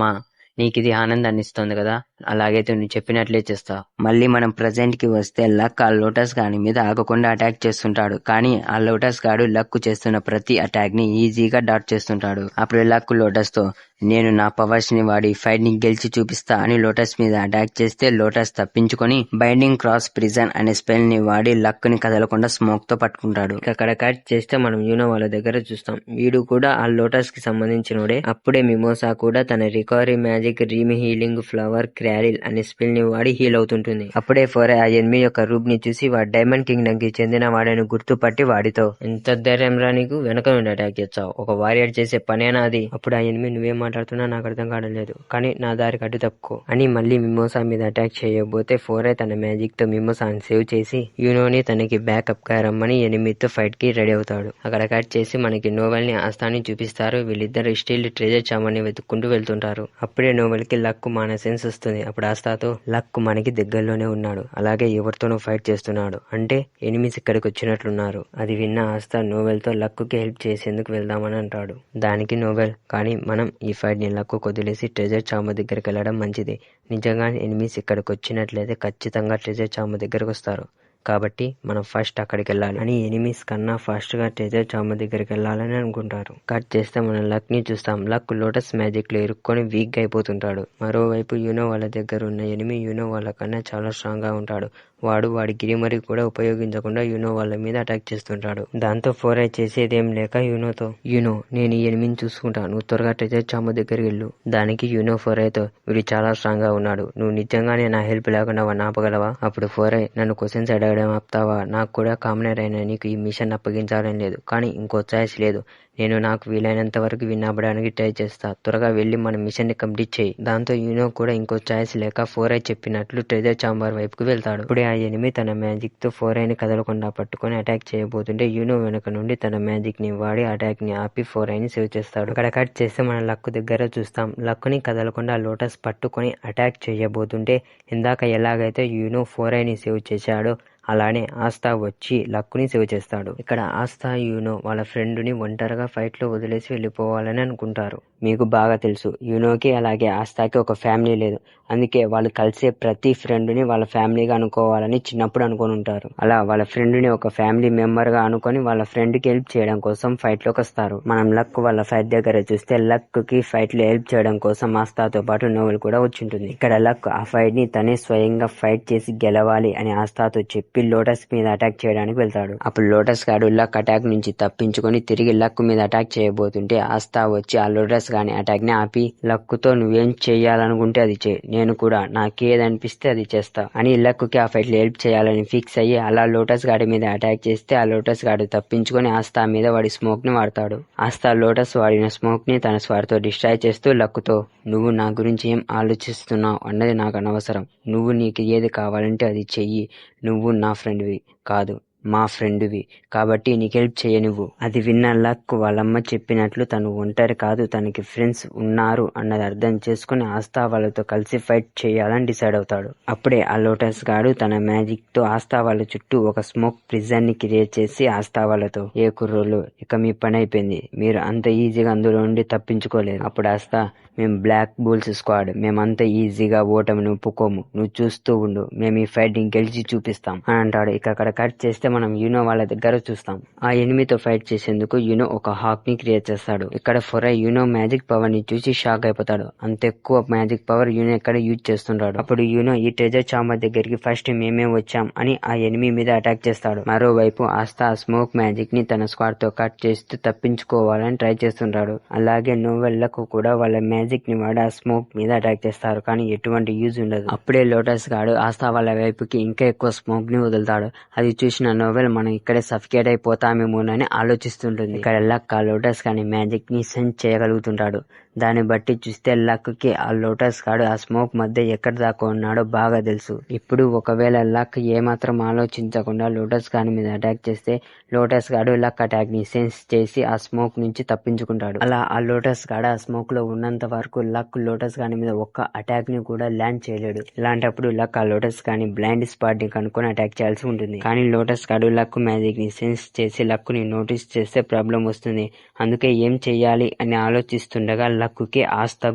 మా నీకు ఇది ఆనందాన్ని ఇస్తుంది కదా, అలాగైతే నువ్వు చెప్పినట్లే చేస్తా. మళ్ళీ మనం ప్రెజెంట్ కి వస్తే లక్ ఆ లోటస్ గాడి మీద ఆగకుండా అటాక్ చేస్తుంటాడు. కానీ ఆ లోటస్ గాడు లక్ చేస్తున్న ప్రతి అటాక్ ని ఈజీగా డాట్ చేస్తుంటాడు. అప్పుడు లక్ లోటస్ తో, నేను నా పవర్స్ ని వాడి ఫైట్ ని గెలిచి చూపిస్తా అని లోటస్ మీద అటాక్ చేస్తే లోటస్ తప్పించుకొని బైండింగ్ క్రాస్ ప్రిజన్ అనే స్పెల్ ని వాడి లక్ ని కదలకుండా స్మోక్ తో పట్టుకుంటాడు. అక్కడ కట్ చేస్తే మనం యూనో వాళ్ళ దగ్గర చూస్తాం. వీడు కూడా ఆ లోటస్ కి సంబంధించినోడే. అప్పుడే మిమోసా కూడా తన రికవరీ మ్యాజిక్ రీమ్ హీలింగ్ ఫ్లవర్ క్రారిల్ అనే స్పెల్ ని వాడి హీల్ అవుతుంటుంది. అప్పుడే ఫోరే ఆ ఎనిమి యొక్క రూప్ ని చూసి వాడు డైమండ్ కింగ్డమ్ కి చెందిన వాడని గుర్తుపట్టి వాడితో, ఎంత ధైర్యం రా నీకు, వెనక నుండి అటాక్ చేస్తావు, ఒక వారియర్ చేసే పనేనా అది. అప్పుడు ఆ ఎనిమి నువ్వేం మాట్లాడుతున్నా నాకు అర్థం కావడం లేదు, కానీ నా దారికి అడ్డు తప్పుకో అని మళ్ళీ మిమోసా మీద అటాక్ చేయబోతే ఫోరే తన మ్యాజిక్ తో మిమోసాని సేవ్ చేసి యూనోని తనకి బ్యాకప్ గా రమ్మని ఎనిమితో ఫైట్ కి రెడీ అవుతాడు. అక్కడ కట్ చేసి మనకి నోవెల్ ని ఆస్థాన్ని చూపిస్తారు. వీళ్ళిద్దరు స్టీల్ ట్రెజర్ చామని వెతుక్కుంటూ వెళ్తుంటారు. అప్పుడే నోవెల్ కి లక్ మన సెన్స్ వస్తుంది. అప్పుడు ఆస్థాతో, లక్ మనకి దగ్గరలోనే ఉన్నాడు, అలాగే ఎవరితోనో ఫైట్ చేస్తున్నాడు, అంటే ఎనిమిస్ ఇక్కడికి వచ్చినట్లున్నారు. అది విన్న ఆస్థా నోవెల్ తో లక్ కి హెల్ప్ చేసేందుకు వెళ్దామని అంటాడు. దానికి నోవెల్, కానీ మనం ఈ ఫైట్ ని లక్ వదిలేసి ట్రెజర్ చామ దగ్గరికి వెళ్ళడం మంచిది. నిజంగానే ఎనిమిస్ ఇక్కడికి వచ్చినట్లయితే ఖచ్చితంగా ట్రెజర్ చామ దగ్గరకు వస్తారు, కాబట్టి మనం ఫస్ట్ అక్కడికి వెళ్ళాలి అని ఎనిమిస్ కన్నా ఫాస్ట్ గా ట్రెజర్ చామ దగ్గరికి వెళ్ళాలని అనుకుంటారు. కట్ చేస్తే మనం లక్ ని చూస్తాం. లక్ లోటస్ మ్యాజిక్ లో ఇరుక్కొని వీక్ గా అయిపోతుంటాడు. మరోవైపు యూనో వాళ్ళ దగ్గర ఉన్న ఎనిమి యూనో వాళ్ళ కన్నా చాలా స్ట్రాంగ్ గా ఉంటాడు. వాడి గిరిమరి కూడా ఉపయోగించకుండా యూనో వాళ్ళ మీద అటాక్ చేస్తుంటాడు. దాంతో ఫోరై చేసేదేం లేక యూనోతో, యూనో నేను ఈ ఎనిమిని చూసుకుంటా, నువ్వు త్వరగా ట్రెజర్ చామ దగ్గరికి వెళ్ళు. దానికి యూనో ఫోరైతో, వీడు చాలా స్ట్రాంగ్ గా ఉన్నాడు, నువ్వు నిజంగానే నా హెల్ప్ లేకుండా వాడిని ఆపగలవా. అప్పుడు ఫోరై, నన్ను క్వశ్చన్స్ అడగడం ఆపుతావా, నాకు కూడా కామనర్ అయినా నీకు ఈ మిషన్ అప్పగించాలని లేదు, కానీ ఇంకో ఛాయిస్ లేదు. నేను నాకు వీలైనంత వరకు విన్ అవ్వడానికి ట్రై చేస్తా, త్వరగా వెళ్లి మన మిషన్ ని కంప్లీట్ చేయి. దాంతో యూనో కూడా ఇంకో ఛాయిస్ లేక ఫోరై చెప్పినట్లు ట్రెజర్ చాంబర్ వైపుకు వెళ్తాడు. ఇప్పుడే ఆ ఎనిమి తన మ్యాజిక్ తో ఫోరైని కదలకుండా పట్టుకొని అటాక్ చేయబోతుంటే యూనో వెనక నుండి తన మ్యాజిక్ ని వాడి అటాక్ ని ఆపి ఫోరైని సేవ్ చేస్తాడు. అక్కడ కట్ చేస్తే మన లక్ దగ్గర చూస్తాం. లక్ ని కదలకుండా లోటస్ పట్టుకొని అటాక్ చేయబోతుంటే ఇందాక ఎలాగైతే యూనో ఫోరైని సేవ్ చేశాడో అలానే ఆస్థా వచ్చి లక్కుని సేవ్ చేస్తాడు. ఇక్కడ ఆస్థా యూనో వాళ్ళ ఫ్రెండ్ ని ఒంటరిగా ఫైట్ లో వదిలేసి వెళ్ళిపోవాలని అనుకుంటారు. మీకు బాగా తెలుసు యూనోకి అలాగే ఆస్థాకి ఒక ఫ్యామిలీ లేదు. అందుకే వాళ్ళు కలిసే ప్రతి ఫ్రెండ్ని వాళ్ళ ఫ్యామిలీగా అనుకోవాలని చిన్నప్పుడు అనుకొని ఉంటారు. అలా వాళ్ళ ఫ్రెండ్ని ఒక ఫ్యామిలీ మెంబర్ గా అనుకొని వాళ్ళ ఫ్రెండ్ కి హెల్ప్ చేయడం కోసం ఫైట్ లోకి వస్తారు. మనం లక్ వాళ్ళ ఫైట్ దగ్గర చూస్తే లక్ కి ఫైట్ లో హెల్ప్ చేయడం కోసం ఆస్థాతో పాటు నోవెల్ కూడా వచ్చింటుంది. ఇక్కడ లక్ ఆ ఫైట్ ని తనే స్వయంగా ఫైట్ చేసి గెలవాలి అని ఆస్థాతో చెప్పి లోటస్ మీద అటాక్ చేయడానికి వెళ్తాడు. అప్పుడు లోటస్ గాడు లక్ అటాక్ నుంచి తప్పించుకొని తిరిగి లక్ మీద అటాక్ చేయబోతుంటే ఆస్థా వచ్చి ఆ లోటస్ గాని అటాక్ ని ఆపి లక్ తో నువ్వేం చెయ్యాలనుకుంటే అది చేయి, నేను కూడా నాకేదనిపిస్తే అది చేస్తా అని లక్ కి ఆ ఫైట్ లో హెల్ప్ చేయాలని ఫిక్స్ అయ్యి అలా లోటస్ గాడి మీద అటాక్ చేస్తే ఆ లోటస్ గాడు తప్పించుకొని ఆస్థా మీద వాడి స్మోక్ ని వాడతాడు. ఆస్థా లోటస్ వాడిన స్మోక్ ని తన స్వార్తో డిస్ట్రాయ్ చేస్తూ లక్ తో నువ్వు నా గురించి ఏం ఆలోచిస్తున్నావు అన్నది నాకు అనవసరం, నువ్వు నీకు ఏది కావాలంటే అది చెయ్యి, నువ్వు నా ఫ్రెండ్వి కాదు మా ఫ్రెండ్వి కాబట్టి నీకు హెల్ప్ చేయనివ్వు. అది విన్న లక్ వాళ్ళమ్మ చెప్పినట్లు తను ఒంటరి కాదు తనకి ఫ్రెండ్స్ ఉన్నారు అన్నది అర్థం చేసుకుని ఆస్థా వాళ్ళతో కలిసి ఫైట్ చేయాలని డిసైడ్ అవుతాడు. అప్పుడే ఆ లోటస్ గాడు తన మ్యాజిక్ తో ఆస్థా వాళ్ళ చుట్టూ ఒక స్మోక్ ప్రిజన్ ని క్రియేట్ చేసి ఆస్థా వాళ్ళతో ఏ కుర్రోళ్ళు ఇక మీ పని అయిపోయింది, మీరు అంత ఈజీగా అందులో నుండి తప్పించుకోలేరు. అప్పుడు ఆస్థా మేము బ్లాక్ బుల్స్ స్క్వాడ్, మేమంత ఈజీగా ఓటమిని ఒప్పుకోము, నువ్వు చూస్తూ ఉండు, మేము ఈ ఫైట్ ని గెలిచి చూపిస్తాం అని అంటాడు. ఇక అక్కడ కట్ చేస్తే మనం యూనో వాళ్ళ దగ్గర చూస్తాం. ఆ ఎనిమితో ఫైట్ చేసేందుకు యూనో ఒక హాక్ ని క్రియేట్ చేస్తాడు. ఇక్కడ ఫొరై యూనో మ్యాజిక్ పవర్ ని చూసి షాక్ అయిపోతాడు. అంత ఎక్కువ మ్యాజిక్ పవర్ యూనో ఇక్కడ యూజ్ చేస్తుంటాడు. అప్పుడు యూనో ఈ ట్రెజర్ చాంబర్ దగ్గరికి ఫస్ట్ మేమే వచ్చాం అని ఆ ఎనిమి మీద అటాక్ చేస్తాడు. మరోవైపు ఆస్థా స్మోక్ మ్యాజిక్ ని తన స్క్వాడ్ తో కట్ చేస్తూ తప్పించుకోవాలని ట్రై చేస్తుంటాడు. అలాగే నోవెల్లకు కూడా వాళ్ళ మ్యాజిక్ ని వాడి ఆ స్మోక్ మీద అటాక్ చేస్తారు, కానీ ఎటువంటి యూజ్ ఉండదు. అప్పుడే లోటస్ గాడు ఆస్థా వాళ్ళ వైపుకి ఇంకా ఎక్కువ స్మోక్ ని వదులుతాడు. అది చూసిన నోవెల్ మనం ఇక్కడే సఫికేట్ అయిపోతామేమోనని ఆలోచిస్తుంటుంది. ఇక్కడ లక్ ఆ లోటస్ గాని మ్యాజిక్ ని సెన్స్ చేయగలుగుతుంటాడు. దాన్ని బట్టి చూస్తే లక్ కి ఆ లోటస్ గాడు ఆ స్మోక్ మధ్య ఎక్కడ దాకా ఉన్నాడో బాగా తెలుసు. ఇప్పుడు ఒకవేళ లక్ ఏమాత్రం ఆలోచించకుండా లోటస్ గాని మీద అటాక్ చేస్తే లోటస్ గాడు లక్ అటాక్ ని సెన్స్ చేసి ఆ స్మోక్ నుంచి తప్పించుకుంటాడు. అలా ఆ లోటస్ గాడు ఆ స్మోక్ లో ఉన్నంత వరకు లక్ లోటస్ గాని మీద ఒక్క అటాక్ ని కూడా ల్యాండ్ చేయలేడు. ఇలాంటప్పుడు లక్ ఆ లోటస్ గాని బ్లైండ్ స్పాట్ ని కనుక్కొని అటాక్ చేయాల్సి ఉంటుంది. కానీ లోటస్ గాడు లక్ మ్యాజిక్ ని సెన్స్ చేసి లక్ ని నోటీస్ చేస్తే ప్రాబ్లం వస్తుంది. అందుకే ఏం చెయ్యాలి అని ఆలోచిస్తుండగా లక్ కి ఆస్థా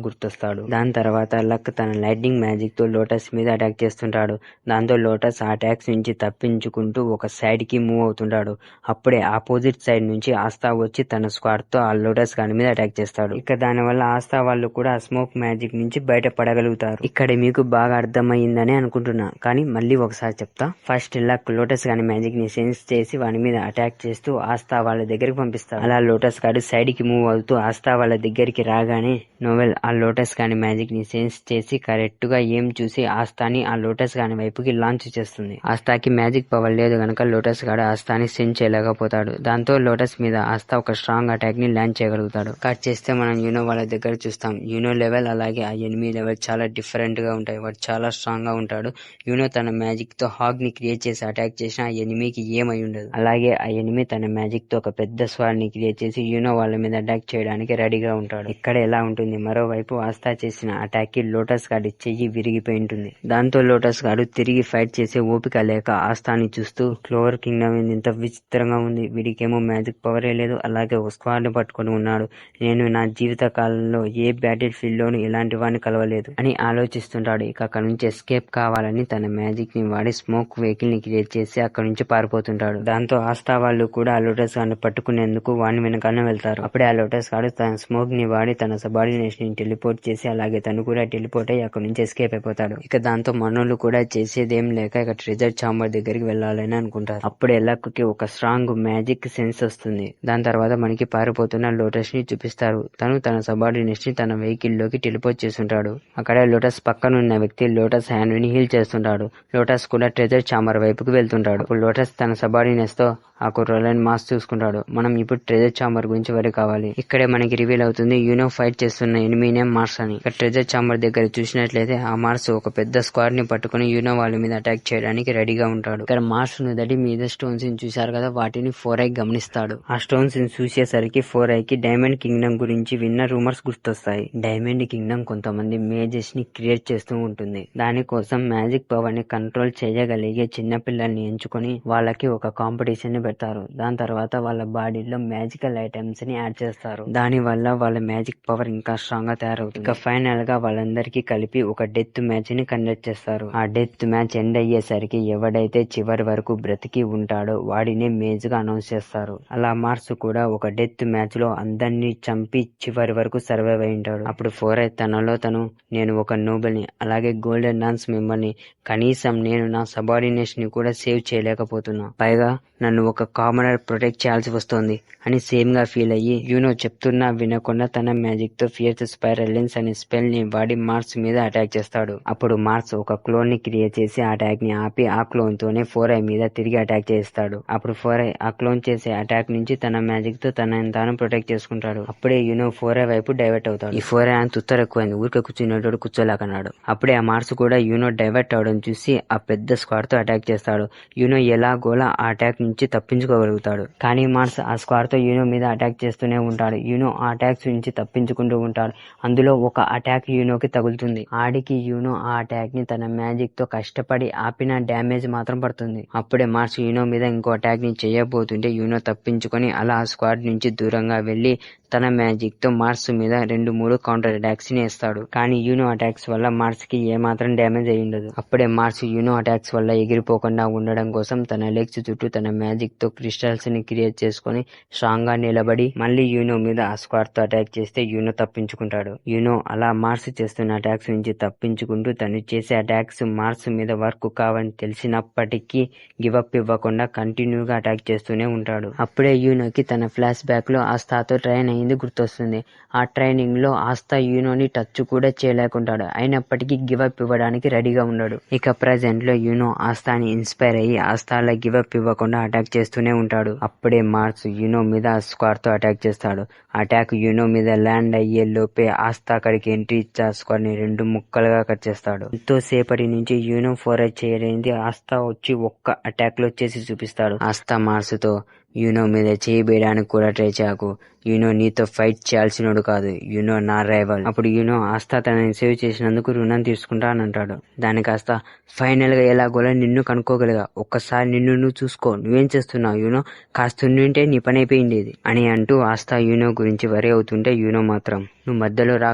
గుర్తొస్తాడు. దాని తర్వాత లక్ తన లైట్నింగ్ మ్యాజిక్ తో లోటస్ మీద అటాక్ చేస్తుంటాడు. దాంతో లోటస్ ఆ అటాక్స్ నుంచి తప్పించుకుంటూ ఒక సైడ్ కి మూవ్ అవుతుంటాడు. అప్పుడే ఆపోజిట్ సైడ్ నుంచి ఆస్థా వచ్చి తన స్క్వాడ్ తో ఆ లోటస్ గాని మీద అటాక్ చేస్తాడు. ఇక దాని వల్ల ఆస్థా వాళ్ళు కూడా ఆ స్మోక్ మ్యాజిక్ నుంచి బయటపడగలుగుతారు. ఇక్కడ మీకు బాగా అర్థమైందని అనుకుంటున్నా, కానీ మళ్ళీ ఒకసారి చెప్తా. ఫస్ట్ లక్ లోటస్ గాని మ్యాజిక్ ని సెన్స్ చేసి వాడి మీద అటాక్ చేస్తూ ఆస్థా వాళ్ళ దగ్గరికి పంపిస్తాడు. అలా లోటస్ గాడు సైడ్ కి మూవ్ అవుతూ ఆస్థా వాళ్ళ దగ్గరికి రాగానే నోవెల్ ఆ లోటస్ గాని మ్యాజిక్ ని సెన్స్ చేసి కరెక్ట్ గా ఏం చూసి ఆస్థాని ఆ లోటస్ గాని వైపుకి లాంచ్ చేస్తుంది. ఆస్థాకి మ్యాజిక్ పవర్ లేదు గనక లోటస్ గాడు ఆస్థాని సెన్స్ చేయలేకపోతాడు. దాంతో లోటస్ మీద ఆస్థా ఒక స్ట్రాంగ్ అటాక్ ని ల్యాండ్ చేయగలుగుతాడు. కట్ చేస్తే మనం యూనో వాళ్ళ దగ్గర చూస్తాం. యూనో లెవెల్ అలాగే ఆ ఎనిమి లెవెల్ చాలా డిఫరెంట్ గా ఉంటాయి. వాడు చాలా స్ట్రాంగ్ గా ఉంటాడు. యూనో తన మ్యాజిక్ తో హాగ్ ని క్రియేట్ చేసి అటాక్ చేసిన ఆ ఎనిమికి ఏమై ఉండదు. అలాగే ఆ ఎనిమి తన మ్యాజిక్ తో ఒక పెద్ద స్వాడ్ ని క్రియేట్ చేసి యూనో వాళ్ళ మీద అటాక్ చేయడానికి రెడీగా ఉంటాడు. ఇక్కడ ఎలా ఉంటుంది, మరోవైపు ఆస్థా చేసిన అటాక్ కి లోటస్ గాడి చెయ్యి విరిగిపోయి ఉంటుంది. దాంతో లోటస్ గాడు తిరిగి ఫైట్ చేసే ఓపిక లేక ఆస్థాని చూస్తూ క్లోవర్ కింగ్డమ్ ఇంత విచిత్రంగా ఉంది, వీడికేమో మ్యాజిక్ పవరే లేదు, అలాగే ఒక స్క్వాడ్ ని పట్టుకొని ఉన్నాడు, నేను నా జీవిత కాలంలో ఏ బ్యాటిల్ ఫీల్డ్ లోనూ ఇలాంటి వాడిని కలవలేదు అని ఆలోచిస్తుంటాడు. ఇక అక్కడ నుంచి ఎస్కేప్ కావాలని తన మ్యాజిక్ ని వాడి స్మోక్ వెహికల్ ని క్రియేట్ చేసి అక్కడ నుంచి పారిపోతుంటాడు. దాంతో ఆస్థా వాళ్ళు కూడా ఆ లోటస్ గాడిని పట్టుకునేందుకు వాడిని వెనకాలనే వెళ్తారు. అప్పుడే ఆ లోటస్ గాడు తన స్మోక్ ని వాడి తన సబార్డినేట్స్ ని టెలిపోర్ట్ చేసి అలాగే తను కూడా టెలిపోర్ట్ అయ్యి అక్కడ నుంచి ఎస్కేప్ అయిపోతాడు. ఇక దాంతో మనోళ్ళు కూడా చేసేదేం లేక ఇక ట్రెజర్ చాంబర్ దగ్గరికి వెళ్ళాలని అనుకుంటారు. అప్పుడే లక్ కి ఒక స్ట్రాంగ్ మ్యాజిక్ సెన్స్ వస్తుంది. దాని తర్వాత మనకి పారిపోతున్న లోటస్ ని చూపిస్తారు. తను తన సబార్డినేట్స్ ని తన వెహికల్ లోకి టెలిపోర్ట్ చేస్తుంటాడు. అక్కడ లోటస్ పక్కనున్న వ్యక్తి లోటస్ హ్యాండ్ ని హీల్ చేస్తుంటాడు. లోటస్ కూడా ట్రెజర్ చాంబర్ వైపుకి వెళ్తుంటాడు. అప్పుడు లోటస్ తన సబార్డినేట్స్ తో ఆ కుర్రోళ్ళని మాస్ చూసుకుంటాడు. మనం ఇప్పుడు ట్రెజర్ చాంబర్ గురించి వరి కావాలి. ఇక్కడే మనకి రివీల్ అవుతుంది యూనో ఫైట్ చేస్తున్న ఎనిమీ నేమ్ మార్స్ అని. ఇక్కడ ట్రెజర్ చాంబర్ దగ్గర చూసినట్లయితే ఆ మార్స్ ఒక పెద్ద స్క్వాడ్ ని పట్టుకుని యూనో వాళ్ళ మీద అటాక్ చేయడానికి రెడీగా ఉంటాడు. ఇక్కడ మార్స్ నుదటి మీద స్టోన్స్ ని చూశారు కదా, వాటిని ఫోరై గమనిస్తాడు. ఆ స్టోన్స్ ని చూసేసరికి ఫోరై కి డైమండ్ కింగ్డమ్ గురించి విన్న రూమర్స్ గుర్తొస్తాయి. డైమండ్ కింగ్డమ్ కొంతమంది మేజెస్ ని క్రియేట్ చేస్తూ ఉంటుంది. దానికోసం మ్యాజిక్ పవర్ ని కంట్రోల్ చేయగలిగే చిన్న పిల్లల్ని ఎంచుకొని వాళ్ళకి ఒక కాంపిటీషన్ ని పెడతారు. దాని తర్వాత వాళ్ళ బాడీలో మ్యాజికల్ ఐటమ్స్ ని యాడ్ చేస్తారు. దాని వల్ల వాళ్ళ మ్యాజిక్ పవర్ పవర్ ఇంకా స్ట్రాంగ్ గా తయారవుతుంది. ఇక ఫైనల్ గా వాళ్ళందరికీ కలిపి ఒక డెత్ మ్యాచ్ ని కండక్ట్ చేస్తారు. ఆ డెత్ మ్యాచ్ ఎండ్ అయ్యేసరికి ఎవడైతే చివరి వరకు బ్రతికి ఉంటాడో వాడిని మేజ్ గా అనౌన్స్ చేస్తారు. అలా మార్స్ కూడా ఒక డెత్ మ్యాచ్ లో అందరినీ చంపి చివరి వరకు సర్వైవ్ అయి ఉంటాడు. అప్పుడు ఫోరై తనలో తను, నేను ఒక నోబెల్ ని, అలాగే గోల్డెన్ డాన్స్ మెంబర్ ని, కనీసం నేను నా సబార్డినేట్స్ ని కూడా సేవ్ చేయలేకపోతున్నా, పైగా నన్ను ఒక కామనర్ ప్రొటెక్ట్ చేయాల్సి వస్తోంది అని సేమ్ గా ఫీల్ అయ్యి యూనో చెప్తున్నా వినకుండా తన మ్యాజిక్ తో ఫియర్స్ స్పైరల్ లెన్స్ అనే స్పెల్ ని వాడి మార్స్ మీద అటాక్ చేస్తాడు. అప్పుడు మార్స్ ఒక క్లోన్ ని క్రియేట్ చేసి ఆ అటాక్ ని ఆపి ఆ క్లోన్ తోనే ఫోరై మీద తిరిగి అటాక్ చేస్తాడు. అప్పుడు ఫోరై ఆ క్లోన్ చేసే అటాక్ నుంచి తన మ్యాజిక్ తో తనని తాను ప్రొటెక్ట్ చేసుకుంటాడు. అప్పుడే యూనో ఫోరై వైపు డైవర్ట్ అవుతాడు. ఈ ఫోరై అని తుత్తర ఎక్కువైంది, ఊరికే కూర్చునేటోడు కూర్చోలేకన్నాడు. అప్పుడే ఆ మార్స్ కూడా యూనో డైవర్ట్ అవడం చూసి ఆ పెద్ద స్క్వాడ్ తో అటాక్ చేస్తాడు. యూనో ఎలాగోలా ఆ అటాక్ నుంచి తప్పించుకోగలుగుతాడు. కానీ మార్స్ ఆ స్క్వాడ్ తో యూనో మీద అటాక్ చేస్తూనే ఉంటాడు. యూనో ఆ అటాక్స్ నుంచి తప్పించుకుంటూ ఉంటాడు. అందులో ఒక అటాక్ యూనోకి తగులుతుంది. ఆడికి యూనో ఆ అటాక్ ని తన మ్యాజిక్ తో కష్టపడి ఆపిన డ్యామేజ్ మాత్రం పడుతుంది. అప్పుడే మార్స్ యూనో మీద ఇంకో అటాక్ ని చేయబోతుంటే యూనో తప్పించుకొని అలా ఆ స్క్వాడ్ నుంచి దూరంగా వెళ్లి తన మ్యాజిక్ తో మార్స్ మీద 2-3 కౌంటర్ అటాక్స్ ని వేస్తాడు. కానీ యూనో అటాక్స్ వల్ల మార్స్ కి ఏమాత్రం డ్యామేజ్ అయి ఉండదు. అప్పుడే మార్స్ యూనో అటాక్స్ వల్ల ఎగిరిపోకుండా ఉండడం కోసం తన లెగ్స్ చుట్టూ తన మ్యాజిక్ తో క్రిస్టల్స్ ని క్రియేట్ చేసుకుని స్ట్రాంగ్ గా నిలబడి మళ్ళీ యూనో మీద ఆ స్క్వాడ్ తో అటాక్ చేస్తే యూనో తప్పించుకుంటాడు. యూనో అలా మార్స్ చేస్తున్న అటాక్స్ నుంచి తప్పించుకుంటూ తను చేసే అటాక్స్ మార్స్ మీద వర్క్ కావని తెలిసినప్పటికీ గివప్ ఇవ్వకుండా కంటిన్యూగా అటాక్ చేస్తూనే ఉంటాడు. అప్పుడే యూనోకి తన ఫ్లాష్ బ్యాక్ లో ఆస్తాతో ట్రైన్ అయింది గుర్తొస్తుంది. ఆ ట్రైనింగ్ లో ఆస్తా యూనోని టచ్ కూడా చేయలేకుంటాడు. అయినప్పటికీ గివప్ ఇవ్వడానికి రెడీగా ఉన్నాడు. ఇక ప్రెజెంట్ లో యూనో ఆస్తాని ఇన్స్పైర్ అయ్యి ఆస్తాలో గివప్ ఇవ్వకుండా అటాక్ చేస్తూనే ఉంటాడు. అప్పుడే మార్స్ యూనో మీద స్క్వాడ్ తో అటాక్ చేస్తాడు. అటాక్ యూనో మీద ల్యాండ్ అయ్యే లోపే ఆస్తా అక్కడికి ఎంట్రీ ఇచ్చి ఆ స్క్వాడ్ ని 2 ముక్కలుగా కట్ చేస్తాడు. ఎంతో సేపటి నుంచి యూనో ఫోరై చేయలేనిది ఆస్తా వచ్చి ఒక్క అటాక్ లో చేసి చూపిస్తాడు. ఆస్తా మార్స్ తో, యూనో మీద చేయబేయడానికి కూడా ట్రై చేయకు, యూనో నీతో ఫైట్ చేయాల్సినోడు కాదు, యూనో నా రైవల్. అప్పుడు యూనో ఆస్తా తనని సేవ్ చేసినందుకు రుణం తీసుకుంటా అని అంటాడు. దానికి ఆస్తా, ఫైనల్ గా ఎలాగోలా నిన్ను కనుక్కోగలిగా, ఒక్కసారి నిన్ను నువ్వు చూసుకో, నువ్వేం చేస్తున్నావు యూనో, కాస్త ఉంటే నీ పని అయిపోయిండేది అని అంటూ ఆస్తా యూనో గురించి వరి అవుతుంటే యూనో మాత్రం, నువ్వు మధ్యలో రా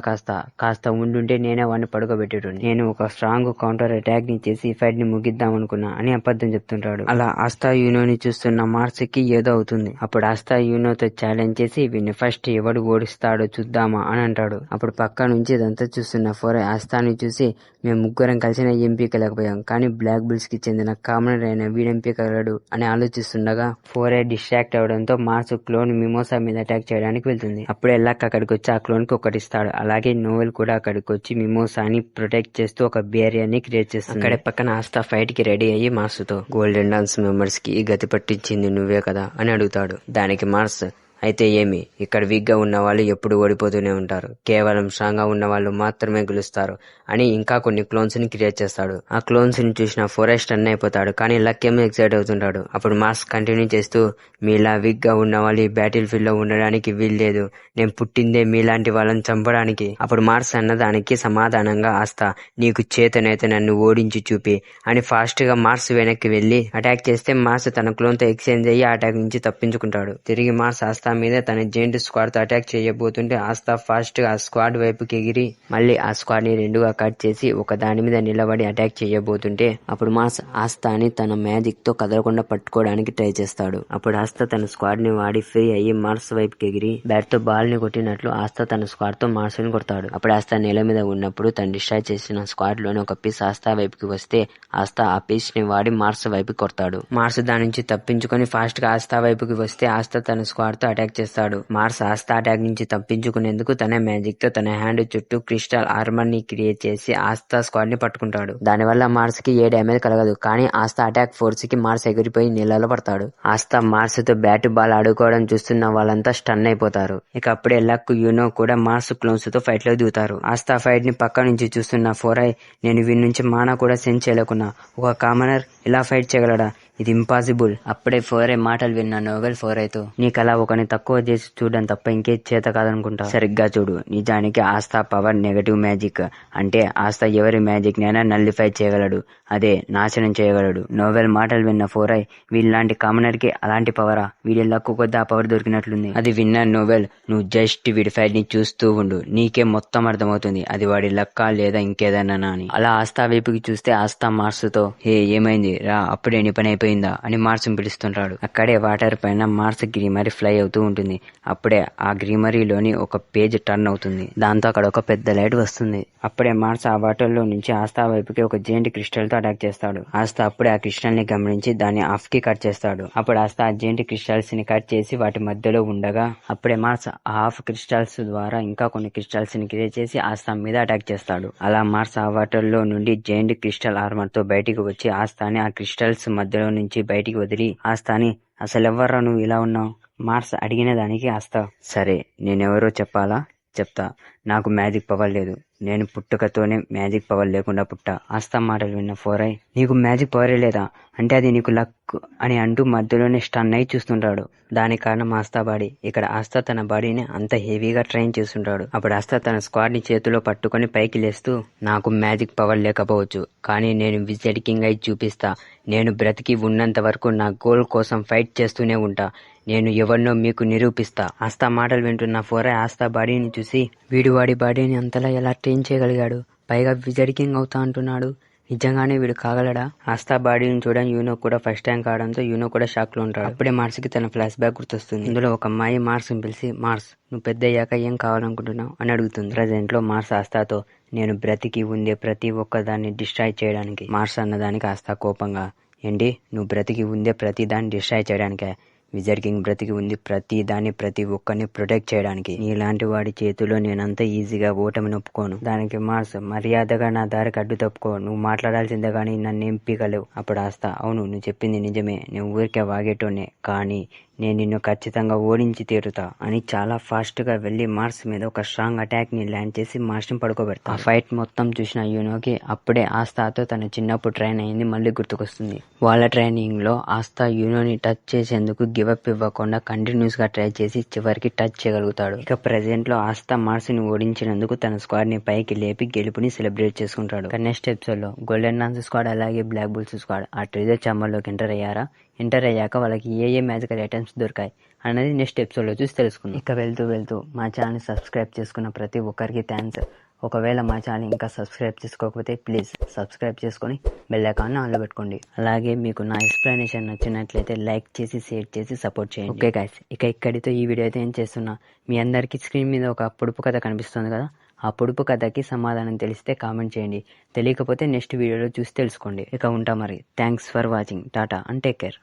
కాస్త ఉండుంటే నేనే వాడిని పడుకోబెట్టేటోని, నేను ఒక స్ట్రాంగ్ కౌంటర్ అటాక్ ని చేసి ఫైట్ ని ముగిద్దాం అనుకున్నా అని అబద్ధం చెప్తుంటాడు. అలా ఆస్తా యూనోని చూస్తున్న మార్స్ కి ఏదో అవుతుంది. అప్పుడు ఆస్తా యూనోతో ఛాలెంజ్ చేసి వీడిని ఫస్ట్ ఎవడు ఓడిస్తాడో చూద్దామా అని అంటాడు. అప్పుడు పక్క నుంచి ఇదంతా చూస్తున్న ఫోరై ఆస్తాని చూసి, మేము ముగ్గురం కలిసిన ఏం పీకలేకపోయాం, కానీ బ్లాక్ బుల్స్ కి చెందిన కామనర్ అయిన వీడేం పీకగలడు అని ఆలోచిస్తుండగా ఫోరై డిస్ట్రాక్ట్ అవడంతో మార్స్ క్లోన్ మిమోసా మీద అటాక్ చేయడానికి వెళ్తుంది. అప్పుడే లక్ అక్కడికి వచ్చి ఆ క్లోన్ కి ఒకటిస్తాడు. అలాగే నోవెల్ కూడా అక్కడికి వచ్చి మిమోసాని ప్రొటెక్ట్ చేస్తూ ఒక బ్యారియర్ ని క్రియేట్ చేస్తుంది. అక్కడే పక్కన ఆస్తా ఫైట్ కి రెడీ అయ్యి మార్స్ తో, గోల్డెన్ డాన్స్ మెంబర్స్ కి ఈ గతి పట్టించింది నువ్వే కదా అని అడుగుతాడు. దానికి మార్స్, అయితే ఏమి, ఇక్కడ వీక్ గా ఉన్న వాళ్ళు ఎప్పుడు ఓడిపోతూనే ఉంటారు, కేవలం స్ట్రాంగ్ గా ఉన్న వాళ్ళు మాత్రమే గెలుస్తారు అని ఇంకా కొన్ని క్లోన్స్ ని క్రియేట్ చేస్తాడు. ఆ క్లోన్స్ ని చూసిన ఫోరై స్టన్ అయిపోతాడు. కానీ లక్ ఏమో ఎక్సైట్ అవుతుంటాడు. అప్పుడు మార్స్ కంటిన్యూ చేస్తూ, మీలా వీక్ గా ఉన్న వాళ్ళు ఈ బ్యాటిల్ ఫీల్డ్ లో ఉండడానికి వీల్లేదు, నేను పుట్టిందే మీలాంటి వాళ్ళని చంపడానికి. అప్పుడు మార్స్ అన్నదానికి సమాధానంగా ఆస్తా, నీకు చేతనైతే నన్ను ఓడించి చూపి అని ఫాస్ట్ గా మార్స్ వెనక్కి వెళ్లి అటాక్ చేస్తే మార్స్ తన క్లోన్ తో ఎక్స్చేంజ్ అయ్యి ఆ అటాక్ నుంచి తప్పించుకుంటాడు. తిరిగి మార్స్ ఆస్తా మీద తన జెయింట్ స్క్వాడ్ తో అటాక్ చేయబోతుంటే ఆస్తా ఫాస్ట్ గా ఆ స్క్వాడ్ వైపుకి ఎగిరి మళ్ళీ ఆ స్క్వాడ్ ని 2గా కట్ చేసి ఒక దాని మీద నిలబడి అటాక్ చేయబోతుంటే అప్పుడు మార్స్ ఆస్తాని తన మ్యాజిక్ తో కదలకుండా పట్టుకోవడానికి ట్రై చేస్తాడు. అప్పుడు ఆస్తా తన స్క్వాడ్ ని వాడి ఫ్రీ అయ్యి మార్స్ వైపుకి ఎగిరి బ్యాట్ తో బాల్ ని కొట్టినట్లు ఆస్తా తన స్క్వాడ్ తో మార్స్ ని కొడతాడు. అప్పుడు ఆస్తా నేల మీద ఉన్నప్పుడు తను డిస్ట్రాక్ట్ చేసిన స్క్వాడ్ లోని ఒక పీస్ ఆస్తా వైపుకి వస్తే ఆస్తా ఆ పీస్ ని వాడి మార్స్ వైపు కొడతాడు. మార్స్ దాని నుంచి తప్పించుకొని ఫాస్ట్ గా ఆస్తా వైపుకి వస్తే ఆస్తా తన స్క్వాడ్ తో అటాక్ చేస్తాడు. మార్స్ ఆస్తా అటాక్ నుంచి తప్పించుకునేందుకు తన మ్యాజిక్ తో తన హ్యాండ్ చుట్టూ క్రిస్టల్ ఆర్మర్ ని క్రియేట్ చేసి ఆస్తా స్క్వాడ్ ని పట్టుకుంటాడు. దానివల్ల మార్స్ కి ఏ డ్యామేజ్ కలగదు. కానీ ఆస్తా అటాక్ ఫోర్స్ కి మార్స్ ఎగిరిపోయి నీళ్ళలో పడతాడు. ఆస్తా మార్స్ తో బ్యాట్ బాల్ ఆడుకోవడం చూస్తున్న వాళ్ళంతా స్టన్ అయిపోతారు. ఇక అప్పుడే లక్ యూనో కూడా మార్స్ క్లోన్స్ తో ఫైట్ లో దిగుతారు. ఆస్తా ఫైట్ ని పక్క నుంచి చూస్తున్న ఫోరై, నేను వీడి నుంచి మానా కూడా సెన్స్ చేయలేకున్నా, ఒక కామనర్ ఇలా ఫైట్ చేయగలడా, ఇది ఇంపాసిబుల్. అప్పుడే ఫోరే మాటలు విన్నా నోవెల్ ఫోరైతో. నీకలా ఒకని తక్కువ చేసి చూడడం తప్ప ఇంకే చేత కాదనుకుంటా. సరిగ్గా చూడు. నిజానికి ఆస్థా పవర్ నెగటివ్ మ్యాజిక్. అంటే ఆస్థా ఎవరి మ్యాజిక్ నైనా నల్లిఫై చేయగలడు. అదే నాశనం చేయగలడు. నోవెల్ మాటలు విన్న ఫోరై వీళ్ళలాంటి కామనర్ కి అలాంటి పవరా? వీడి లక్కు కొద్ది ఆ పవర్ దొరికినట్లుంది. అది విన్న నోవెల్, నువ్వు జస్ట్ వీడి ఫైట్ ని చూస్తూ ఉండు, నీకే మొత్తం అర్థమవుతుంది అది వాడి లక్కా లేదా ఇంకేదన్నా అని. అలా ఆస్థా వైపుకి చూస్తే ఆస్థా మార్స్ తో, హే ఏమైంది రా, అప్పుడే నీ పని అయిపోయిందా అని మార్స్ పిలుస్తుంటాడు. అక్కడే వాటర్ పైన మార్స్ గ్రీమరీ ఫ్లై అవుతూ ఉంటుంది. అప్పుడే ఆ గ్రీమరీలోని ఒక పేజ్ టర్న్ అవుతుంది. దాంతో అక్కడ ఒక పెద్ద లైట్ వస్తుంది. అప్పుడే మార్స్ ఆ వాటర్ లో నుంచి ఆస్థా వైపుకి ఒక జెయింట్ క్రిస్టల్ తో అటాక్ చేస్తాడు. ఆస్థా అప్పుడే ఆ క్రిస్టల్ ని గమనించి దాన్ని హాఫ్ కి కట్ చేస్తాడు. అప్పుడు ఆస్థా ఆ జెయింట్ క్రిస్టల్స్ ని కట్ చేసి వాటి మధ్యలో ఉండగా అప్పుడే మార్స్ ఆ హాఫ్ క్రిస్టల్స్ ద్వారా ఇంకా కొన్ని క్రిస్టల్స్ ని క్రియేట్ చేసి ఆస్థా మీద అటాక్ చేస్తాడు. అలా మార్స్ ఆ వాటర్ లో నుండి జెయింట్ క్రిస్టల్ ఆర్మర్ తో బయటికి వచ్చి ఆస్థాని ఆ క్రిస్టల్స్ మధ్యలో నుంచి బయటికి వదిలి ఆస్థాని, అసలెవర్రా నువ్వు ఇలా ఉన్నావు? మార్స్ అడిగిన దానికి ఆస్థా, సరే నేనెవరో చెప్పాలా? చెప్తా. నాకు మ్యాజిక్ పవర్ లేదు. నేను పుట్టుకతోనే మ్యాజిక్ పవర్ లేకుండా పుట్టా. ఆస్థా మాటలు విన్న ఫోరై, నీకు మ్యాజిక్ పవరే లేదా? అంటే అది నీకు లక్ అని అంటూ మధ్యలోనే స్టన్ అయి చూస్తుంటాడు. దానికి కారణం ఆస్థా బాడీ. ఇక్కడ ఆస్థా తన బాడీని అంత హెవీగా ట్రైన్ చేస్తుంటాడు. అప్పుడు ఆస్థా తన స్క్వాడ్ ని చేతిలో పట్టుకొని పైకి లేస్తూ, నాకు మ్యాజిక్ పవర్ లేకపోవచ్చు, కానీ నేను విజెడ్ కింగ్ అయి చూపిస్తా. నేను బ్రతికి ఉన్నంత వరకు నా గోల్ కోసం ఫైట్ చేస్తూనే ఉంటా. నేను ఎవరినో మీకు నిరూపిస్తా. ఆస్థా మాటలు వింటున్న ఫోరై ఆస్థా బాడీని చూసి, వీడు వాడి బాడీని అంతలా ఎలా ట్రైన్ చేయగలిగాడు? పైగా విజెడ్ కింగ్ అవుతా అంటున్నాడు. నిజంగానే వీడు కాగలడా? ఆస్థా బాడీని చూడని యూనో కూడా ఫస్ట్ టైం కావడంతో యూనో కూడా షాక్ లో ఉంటాడు. అప్పుడే మార్స్ కి తన ఫ్లాష్ బ్యాక్ గుర్తొస్తుంది. ఇందులో ఒక అమ్మాయి మార్స్ ని పిలిచి, మార్స్ నువ్వు పెద్ద అయ్యాక ఏం కావాలనుకుంటున్నావు అని అడుగుతుంది. ప్రజెంట్ లో మార్స్ ఆస్థాతో, నేను బ్రతికి ఉండే ప్రతి ఒక్కదాన్ని డిస్ట్రాయ్ చేయడానికి. మార్స్ అన్నదానికి ఆస్థా కోపంగా, ఏంటి నువ్వు బ్రతికి ఉండే ప్రతి దాన్ని డిస్ట్రాయ్ చేయడానికే? విజెడ్ కింగ్ బ్రతికి ఉంది ప్రతి దాన్ని ప్రతి ఒక్కరిని ప్రొటెక్ట్ చేయడానికి. నీలాంటి వాడి చేతిలో నేనంత ఈజీగా ఓటమిని ఒప్పుకోను. దానికి మార్స్, మర్యాదగా నా దారికి అడ్డు తప్పుకో, నువ్వు మాట్లాడాల్సిందే గానీ నన్నేం పీకలేవు. అప్పుడు ఆస్థా, అవును నువ్వు చెప్పింది నిజమే, నేను ఊరికే వాగేటోనే, కానీ నేను నిన్ను ఖచ్చితంగా ఓడించి తీరుతా అని చాలా ఫాస్ట్ గా వెళ్లి మార్స్ మీద ఒక స్ట్రాంగ్ అటాక్ ని ల్యాండ్ చేసి మార్స్ ని పడుకోబెడతా. ఆ ఫైట్ మొత్తం చూసిన యూనోకి అప్పుడే ఆస్థాతో తన చిన్నప్పుడు ట్రైన్ అయింది మళ్ళీ గుర్తుకొస్తుంది. వాళ్ళ ట్రైనింగ్ లో ఆస్థా యూనోని టచ్ చేసేందుకు గివప్ ఇవ్వకుండా కంటిన్యూస్ గా ట్రై చేసి చివరికి టచ్ చేయగలుగుతాడు. ఇక ప్రెజెంట్ లో ఆస్థా మార్స్ ని ఓడించినందుకు తన స్క్వాడ్ ని పైకి లేపి గెలుపుని సెలబ్రేట్ చేసుకుంటాడు. నెక్స్ట్ ఎపిసోడ్ లో గోల్డెన్ డాన్స్ స్క్వాడ్ అలాగే బ్లాక్ బుల్స్ స్క్వాడ్ ఆ ట్రెజర్ ఛాంబర్ లోకి ఎంటర్ అయ్యారా? ఎంటర్ అయ్యాక వాళ్ళకి ఏ మ్యాజికల్ ఐటమ్స్ దొరికాయి అనేది నెక్స్ట్ ఎపిసోడ్ లో చూసి తెలుసుకుందాం. ఇక వెళ్తూ మా ఛానల్ సబ్స్క్రైబ్ చేసుకున్న ప్రతి ఒక్కరికి థ్యాంక్స్. ఒకవేళ మా ఛానల్ ఇంకా సబ్స్క్రైబ్ చేసుకోకపోతే ప్లీజ్ సబ్స్క్రైబ్ చేసుకొని బెల్ ఐకాన్ ఆన్లో పెట్టుకోండి. అలాగే మీకు నా ఎక్స్ప్లెనేషన్ నచ్చినట్లయితే లైక్ చేసి షేర్ చేసి సపోర్ట్ చేయండి. ఓకే గైస్, ఇక ఇక్కడితో ఈ వీడియో అయితే ఏం చేస్తున్నా, మీ అందరికీ స్క్రీన్ మీద ఒక పొడుపు కథ కనిపిస్తుంది కదా, ఆ పొడుపు కథకి సమాధానం తెలిస్తే కామెంట్ చేయండి. తెలియకపోతే నెక్స్ట్ వీడియోలో చూసి తెలుసుకోండి. ఇక ఉంటా మరి. Thanks for watching. Tata and take care.